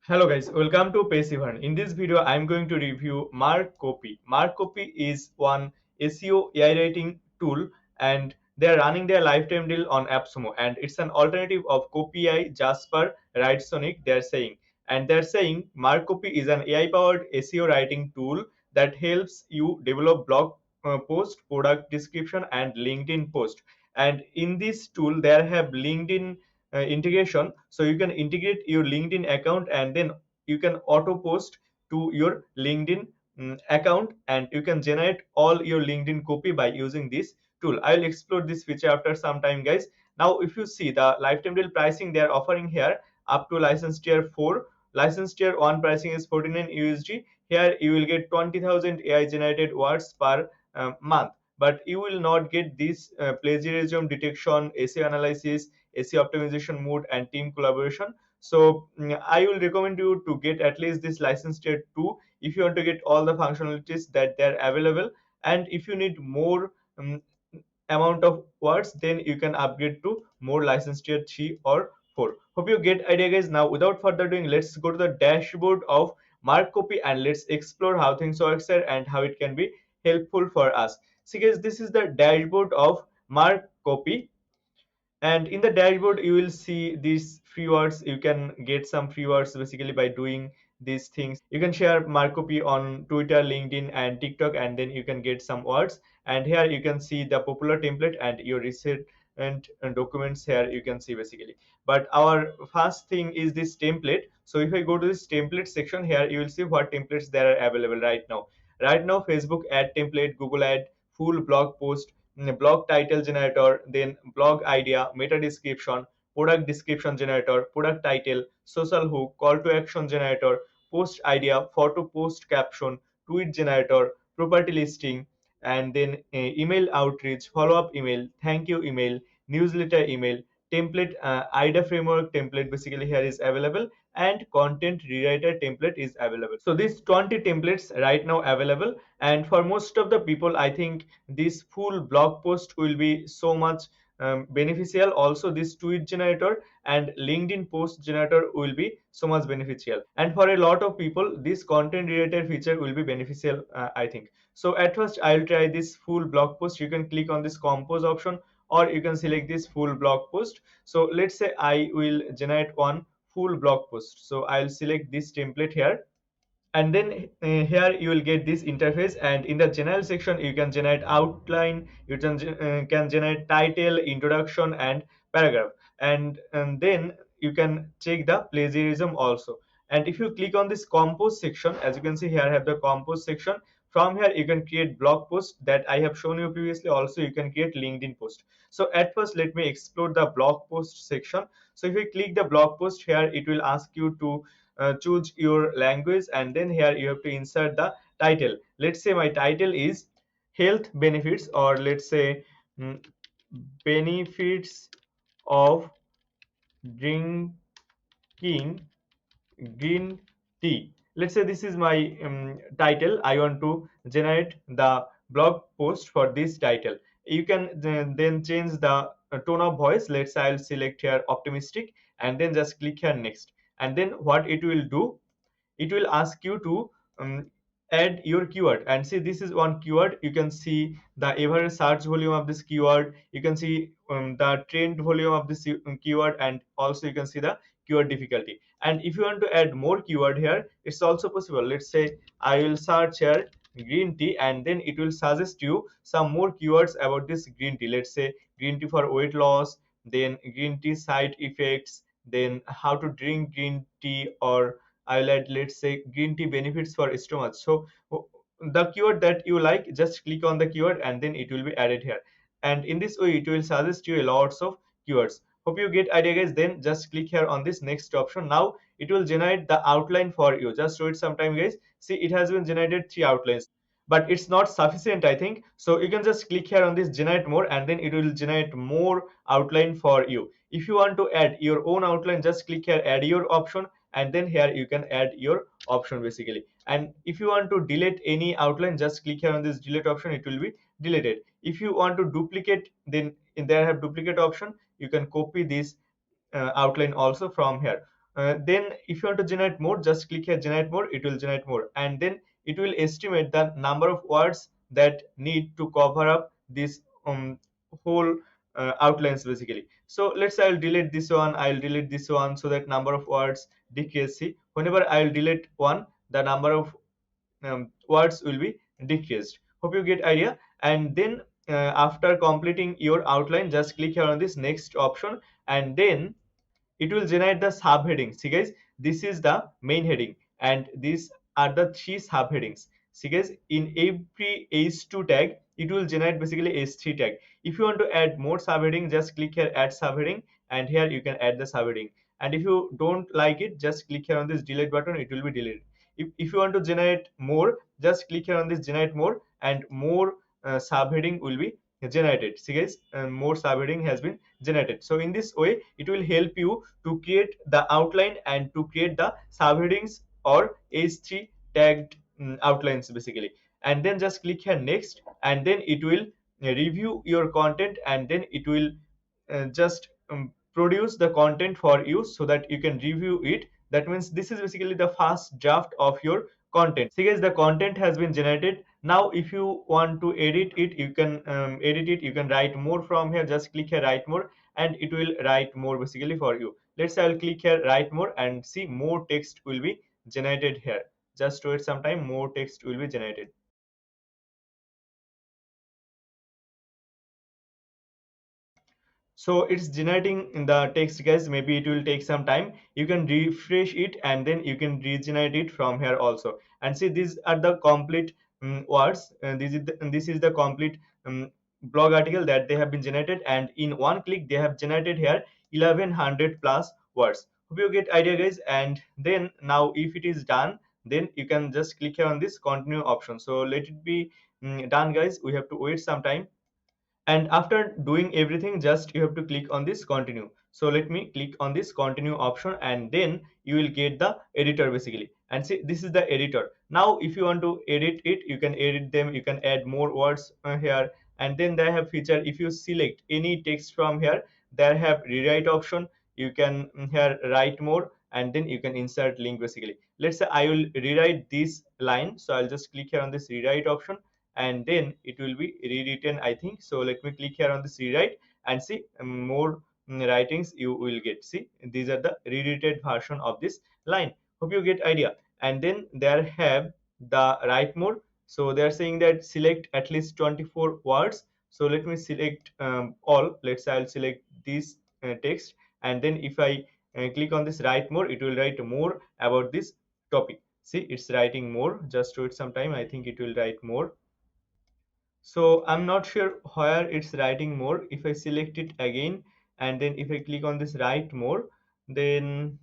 Hello guys, welcome to Passivern. In this video, I'm going to review Markcopy. Markcopy is one SEO AI writing tool and they're running their lifetime deal on AppSumo, and it's an alternative of Copy, Jasper, Writesonic, they're saying. And they're saying Markcopy is an AI powered SEO writing tool that helps you develop blog post, product description and LinkedIn post. And in this tool, there have LinkedIn integration, so you can integrate your LinkedIn account and then you can auto post to your LinkedIn account, and you can generate all your LinkedIn copy by using this tool. I'll explore this feature after some time, guys. Now if you see the lifetime deal pricing they are offering here, up to license tier 4, license tier 1 pricing is 49 USD. Here you will get 20,000 AI generated words per month, but you will not get this plagiarism detection, essay analysis, SEO optimization mode and team collaboration. So I will recommend you to get at least this license tier 2 if you want to get all the functionalities that they're available. And if you need more amount of words, then you can upgrade to more license tier 3 or 4. Hope you get idea, guys. Now without further ado, let's go to the dashboard of Markcopy and let's explore how things work there and how it can be helpful for us. See guys, this is the dashboard of Markcopy, and in the dashboard you will see these free words. You can get some free words basically by doing these things. You can share Markcopy on Twitter, LinkedIn and TikTok, and then you can get some words. And here you can see the popular template and your recent and documents. Here you can see basically, but our first thing is this template. So if I go to this template section, here you will see what templates there are available right now. Facebook ad template, Google ad, full blog post, blog title generator, then blog idea, meta description, product description generator, product title, social hook, call to action generator, post idea, photo post caption, tweet generator, property listing, and then email outreach, follow up email, thank you email, newsletter email, template, IDA framework template basically here is available, and content rewriter template is available. So these 20 templates right now available, and for most of the people I think this full blog post will be so much beneficial. Also this tweet generator and LinkedIn post generator will be so much beneficial, and for a lot of people this content related feature will be beneficial, I think. So at first I'll try this full blog post. You can click on this compose option or you can select this full blog post. So let's say I will generate one full blog post, so I'll select this template here, and then here you will get this interface. And in the general section you can generate outline, you can generate title, introduction and paragraph, and then you can check the plagiarism also. And if you click on this compose section, as you can see here I have the compose section. From here you can create blog posts that I have shown you previously. Also you can create LinkedIn post. So at first let me explore the blog post section. So if you click the blog post here, it will ask you to choose your language, and then here you have to insert the title. Let's say my title is health benefits, or let's say mm, benefits of drinking green tea. Let's say this is my title. I want to generate the blog post for this title. You can then change the tone of voice. Let's say I'll select here optimistic, and then just click here next. And then what it will do, it will ask you to add your keyword. And see, this is one keyword. You can see the average search volume of this keyword. You can see the trend volume of this keyword, and also you can see the keyword difficulty. And if you want to add more keyword here, it's also possible. Let's say I will search here green tea, and then it will suggest you some more keywords about this green tea. Let's say green tea for weight loss, then green tea side effects, then how to drink green tea, or I'll add, let's say, green tea benefits for stomach. So the keyword that you like, just click on the keyword and then it will be added here. And in this way, it will suggest you lots of keywords. Hope you get idea, guys. Then just click here on this next option. Now it will generate the outline for you. Just wait some time, guys. See, it has been generated 3 outlines, but it's not sufficient, I think. So you can just click here on this generate more, and then it will generate more outline for you. If you want to add your own outline, just click here add your option, and then here you can add your option basically. And if you want to delete any outline, just click here on this delete option, it will be deleted. If you want to duplicate, then in there have duplicate option, you can copy this outline also from here. Then if you want to generate more, just click here generate more, it will generate more, and then it will estimate the number of words that need to cover up this whole outlines basically. So let's say I'll delete this one, I'll delete this one, so that number of words decrease. See, whenever I'll delete one, the number of words will be decreased. Hope you get idea. And then after completing your outline, just click here on this next option, and then it will generate the subheading. See guys, this is the main heading and these are the three subheadings. See guys, in every h2 tag it will generate basically h3 tag. If you want to add more subheading, just click here add subheading, and here you can add the subheading. And if you don't like it, just click here on this delete button, it will be deleted. If you want to generate more, just click here on this generate more, and more subheading will be generated. See guys, more subheading has been generated. So in this way it will help you to create the outline and to create the subheadings or h3 tagged outlines basically. And then just click here next, and then it will review your content, and then it will just produce the content for you so that you can review it. That means this is basically the first draft of your content. See guys, the content has been generated. Now if you want to edit it, you can edit it, you can write more from here. Just click here write more, and it will write more basically for you. Let's say I'll click here write more, and see more text will be generated here. Just wait some time, more text will be generated. So it's generating in the text guys, maybe it will take some time. You can refresh it, and then you can regenerate it from here also. And see, these are the complete words, and this is the complete blog article that they have been generated, and in one click they have generated here 1100 plus words. Hope you get idea guys. And then now if it is done, then you can just click here on this continue option. So let it be done guys, we have to wait some time. And after doing everything, just you have to click on this continue. So let me click on this continue option, and then you will get the editor basically. And see, this is the editor. Now if you want to edit it, you can edit them, you can add more words here. And then they have feature, if you select any text from here, they have rewrite option. You can here write more, and then you can insert link basically. Let's say I will rewrite this line, so I'll just click here on this rewrite option, and then it will be rewritten, I think. So let me click here on this rewrite, and see more writings you will get. See, these are the rewritten version of this line. Hope you get idea. And then there have the write more. So they are saying that select at least 24 words. So let me select all. Let's say I'll select this text, and then if I click on this write more, it will write more about this topic. See, it's writing more. Just wait some time, I think it will write more. So I'm not sure where it's writing more. If I select it again, and then if I click on this write more, then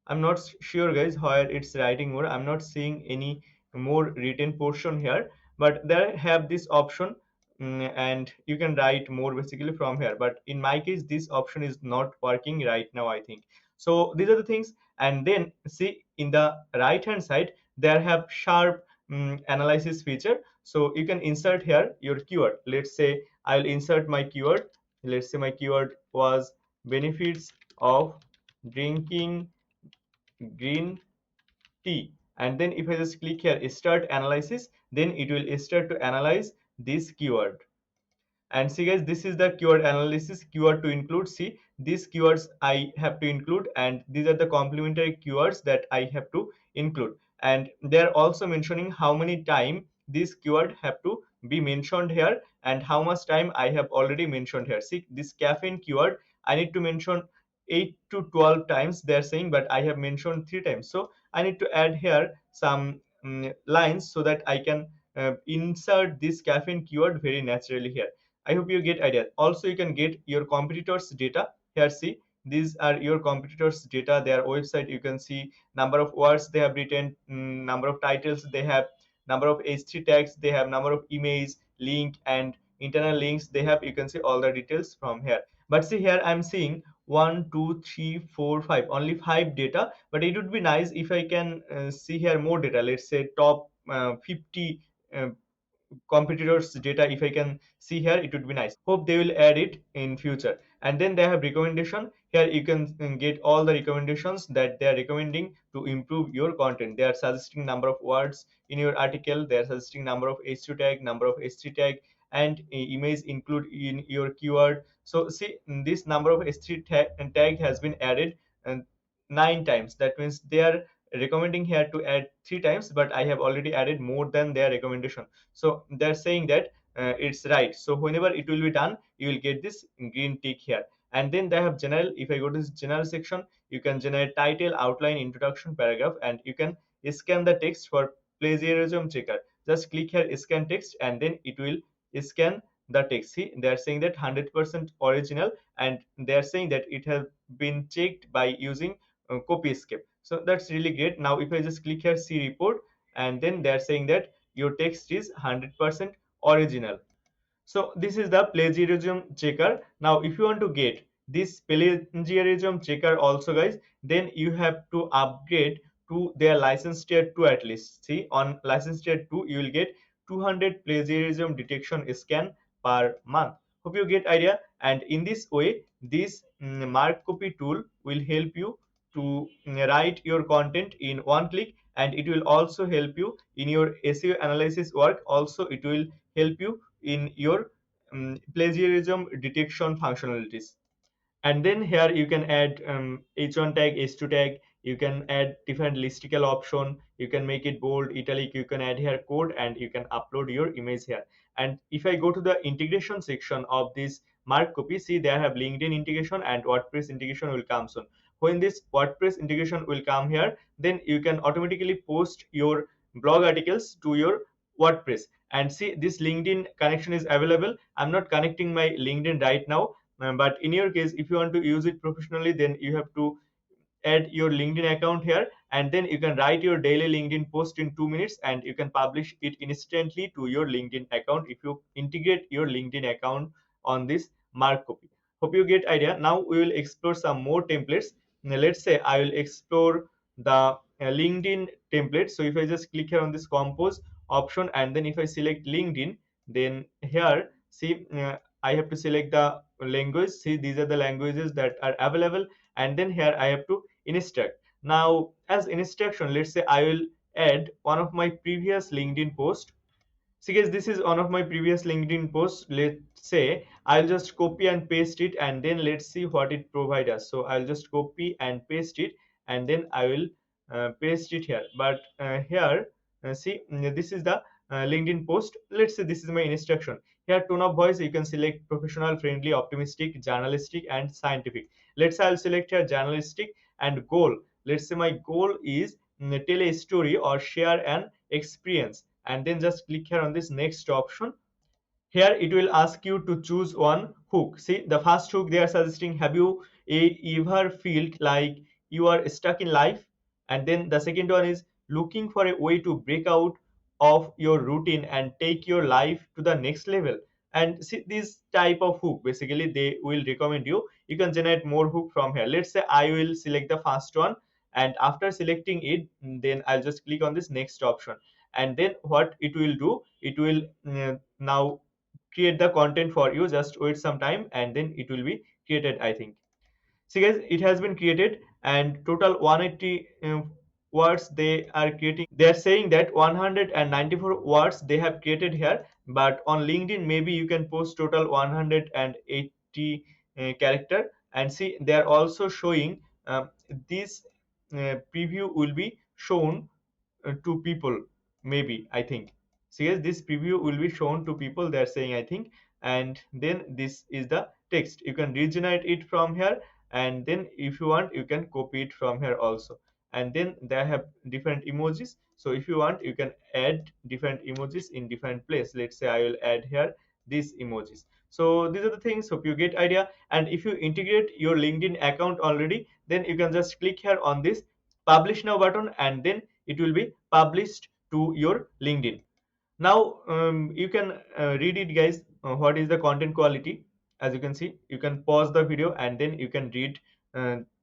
I'm not sure guys where it's writing more. I'm not seeing any more written portion here, but there have this option, and you can write more basically from here. But in my case, this option is not working right now, I think. So these are the things. And then see, in the right hand side, there have sharp analysis feature. So you can insert here your keyword. Let's say I'll insert my keyword. Let's say my keyword was benefits of drinking green tea. And then if I just click here start analysis, then it will start to analyze this keyword. And see guys, this is the keyword analysis, keyword to include. See, these keywords I have to include, and these are the complementary keywords that I have to include. And they're also mentioning how many time this keyword have to be mentioned here, and how much time I have already mentioned here. See, this caffeine keyword I need to mention 8 to 12 times, they're saying, but I have mentioned 3 times. So I need to add here some lines so that I can insert this caffeine keyword very naturally here. I hope you get idea. Also, you can get your competitors data here. See, these are your competitors data, their website. You can see number of words they have written, number of titles they have, number of h3 tags they have, number of emails, link, and internal links they have. You can see all the details from here. But see, here I'm seeing 1 2 3 4 5, only 5 data. But it would be nice if I can see here more data. Let's say top 50 uh, competitors data. If I can see here, it would be nice. Hope they will add it in future. And then they have recommendation here you can get all the recommendations that they are recommending to improve your content. They are suggesting number of words in your article, they are suggesting number of h2 tag, number of h3 tag, and image include in your keyword. So see, this number of h3 tag has been added 9 times. That means they are recommending here to add 3 times, but I have already added more than their recommendation. So they're saying that it's right. So whenever it will be done, you will get this green tick here. And then they have general. If I go to this general section, you can generate title, outline, introduction, paragraph, and you can scan the text for plagiarism checker. Just click here, scan text, and then it will scan the text. See, they are saying that 100% original, and they are saying that it has been checked by using Copyscape. So that's really great. Now if I just click here, see report, and then they are saying that your text is 100% original. So this is the plagiarism checker. Now if you want to get this plagiarism checker also, guys, then you have to upgrade to their license tier 2 at least. See, on license tier 2 you will get 200 plagiarism detection scan per month. Hope you get idea. And in this way, this Markcopy tool will help you to write your content in one click, and it will also help you in your SEO analysis work. Also it will help you in your plagiarism detection functionalities. And then here you can add h1 tag, h2 tag, you can add different listicle option, you can make it bold, italic, you can add here code, and you can upload your image here. And if I go to the integration section of this Markcopy, see, they have LinkedIn integration and WordPress integration will come soon. When this WordPress integration will come here, then you can automatically post your blog articles to your WordPress. And see, this LinkedIn connection is available. I'm not connecting my LinkedIn right now, but in your case, if you want to use it professionally, then you have to add your LinkedIn account here, and then you can write your daily LinkedIn post in 2 minutes, and you can publish it instantly to your LinkedIn account if you integrate your LinkedIn account on this Markcopy. Hope you get idea. Now we will explore some more templates. Now, let's say I will explore the LinkedIn template. So if I just click here on this compose option, and then if I select LinkedIn, then here see, I have to select the language. See, these are the languages that are available, and then here I have to instruct. Now as instruction, let's say I will add one of my previous LinkedIn post. See guys, this is one of my previous LinkedIn posts. Let's say I'll just copy and paste it, and then let's see what it provides us. So I'll just copy and paste it, and then I will paste it here. But here, see, this is the LinkedIn post. Let's say this is my instruction. Here, tone of voice, you can select professional, friendly, optimistic, journalistic, and scientific. Let's say I'll select here journalistic. And goal. Let's say my goal is tell a story or share an experience, and then just click here on this next option. Here it will ask you to choose one hook. See, the first hook they are suggesting, have you ever felt like you are stuck in life? And then the second one is looking for a way to break out of your routine and take your life to the next level. And see, this type of hook basically they will recommend you. You can generate more hook from here. Let's say I will select the first one, and after selecting it, then I'll just click on this next option. And then what it will do, it will now create the content for you. Just wait some time, and then it will be created, I think. See guys, it has been created, and total 180 words they are creating. They are saying that 194 words they have created here, but on LinkedIn maybe you can post total 180 character. And see, they are also showing this preview will be shown to people, maybe, I think. So yes, this preview will be shown to people, they're saying, I think. And then this is the text, you can regenerate it from here, and then if you want you can copy it from here also. And then they have different emojis, so if you want you can add different emojis in different place. Let's say I will add here these emojis. So these are the things, hope you get idea. And if you integrate your LinkedIn account already, then you can just click here on this publish now button, and then it will be published to your LinkedIn. Now you can read it, guys, what is the content quality. As you can see, you can pause the video, and then you can read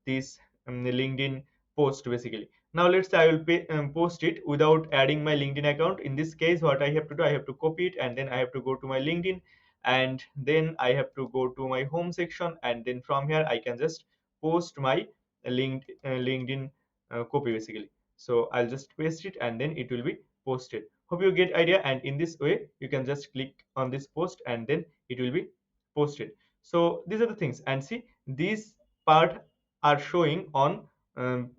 this LinkedIn post basically. Now let's say I will post it without adding my LinkedIn account. In this case, what I have to do, I have to copy it, and then I have to go to my LinkedIn, and then I have to go to my home section, and then from here I can just post my LinkedIn copy basically. So I'll just paste it and then it will be posted. Hope you get idea. And in this way you can just click on this post and then it will be posted. So these are the things, and see, these part are showing on um,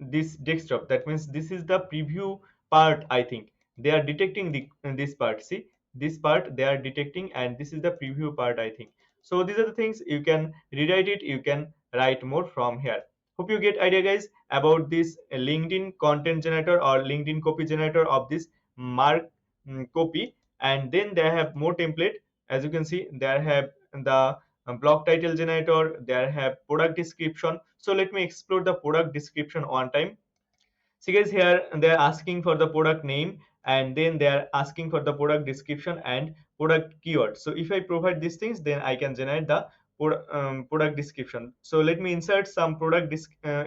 this desktop. That means this is the preview part. I think they are detecting this part. See, this part they are detecting, and this is the preview part, I think. So these are the things. You can rewrite it, you can write more from here. Hope you get idea, guys, about this LinkedIn content generator or LinkedIn copy generator of this mark copy. And then they have more template. As you can see, they have the blog title generator, they have product description. So let me explore the product description one time. See, guys, here they're asking for the product name, and then they're asking for the product description and product keyword. So if I provide these things, then I can generate the product description. So let me insert some product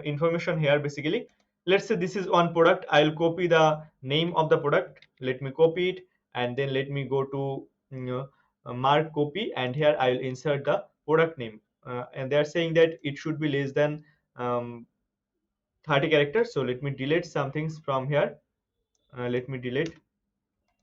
information here. Basically, let's say this is one product. I'll copy the name of the product. Let me copy it, and then let me go to mark copy, and here I'll insert the product name. And they're saying that it should be less than um, 30 characters. So let me delete some things from here. Let me delete,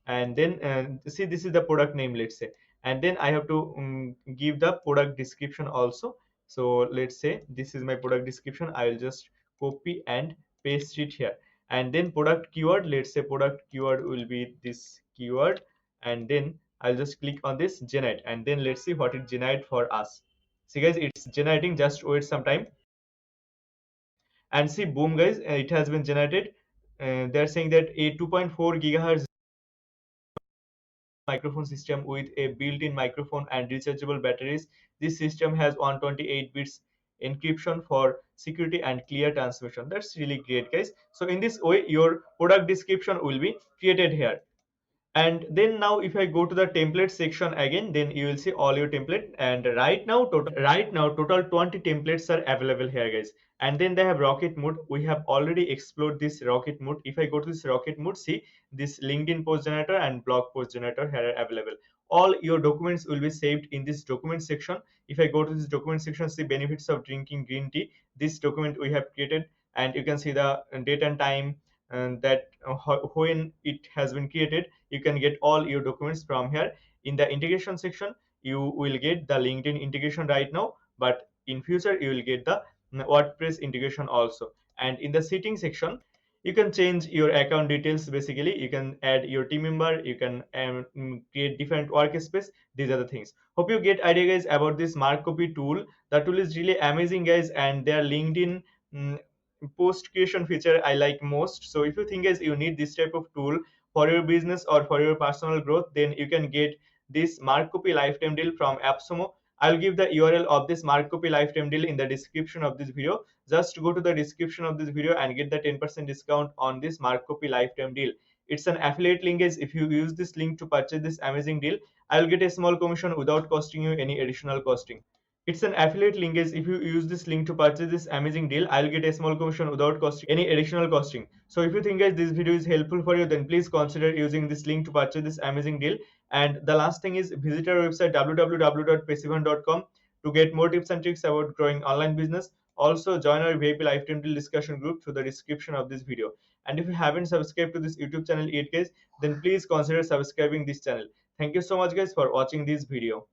and then see, this is the product name, let's say. And then I have to give the product description also. So let's say this is my product description. I will just copy and paste it here. And then product keyword, let's say product keyword will be this keyword. And then I'll just click on this generate, and then let's see what it generate for us. See, guys, it's generating. Just wait some time. And see, boom, guys, it has been generated. They're saying that a 2.4 gigahertz microphone system with a built-in microphone and rechargeable batteries. This system has 128 bits encryption for security and clear transmission. That's really great, guys. So in this way your product description will be created here. And then now if I go to the template section again, then you will see all your template. And right now total 20 templates are available here, guys. And then they have rocket mode. We have already explored this rocket mode. If I go to this rocket mode, see, this LinkedIn post generator and blog post generator here are available. All your documents will be saved in this document section. If I go to this document section, see benefits of drinking green tea, this document we have created. And you can see the date and time, and that when it has been created. You can get all your documents from here. In the integration section, you will get the LinkedIn integration right now, but in future you will get the WordPress integration also. And in the setting section, you can change your account details. Basically, you can add your team member, you can create different workspace. These are the things. Hope you get idea, guys, about this Markcopy tool. The tool is really amazing, guys, and their LinkedIn mm, post creation feature I like most. So if you think, guys, you need this type of tool for your business or for your personal growth, then you can get this Markcopy lifetime deal from AppSumo. I'll give the URL of this Markcopy lifetime deal in the description of this video. Just go to the description of this video and get the 10% discount on this Markcopy lifetime deal. It's an affiliate link, guys. If you use this link to purchase this amazing deal, I'll get a small commission without costing you any additional costing. It's an affiliate link, guys. If you use this link to purchase this amazing deal, I'll get a small commission without costing any additional costing. So if you think, guys, this video is helpful for you, then please consider using this link to purchase this amazing deal. And the last thing is, visit our website www.passivern.com to get more tips and tricks about growing online business. Also join our VIP lifetime deal discussion group through the description of this video. And if you haven't subscribed to this YouTube channel yet, guys, then please consider subscribing this channel. Thank you so much, guys, for watching this video.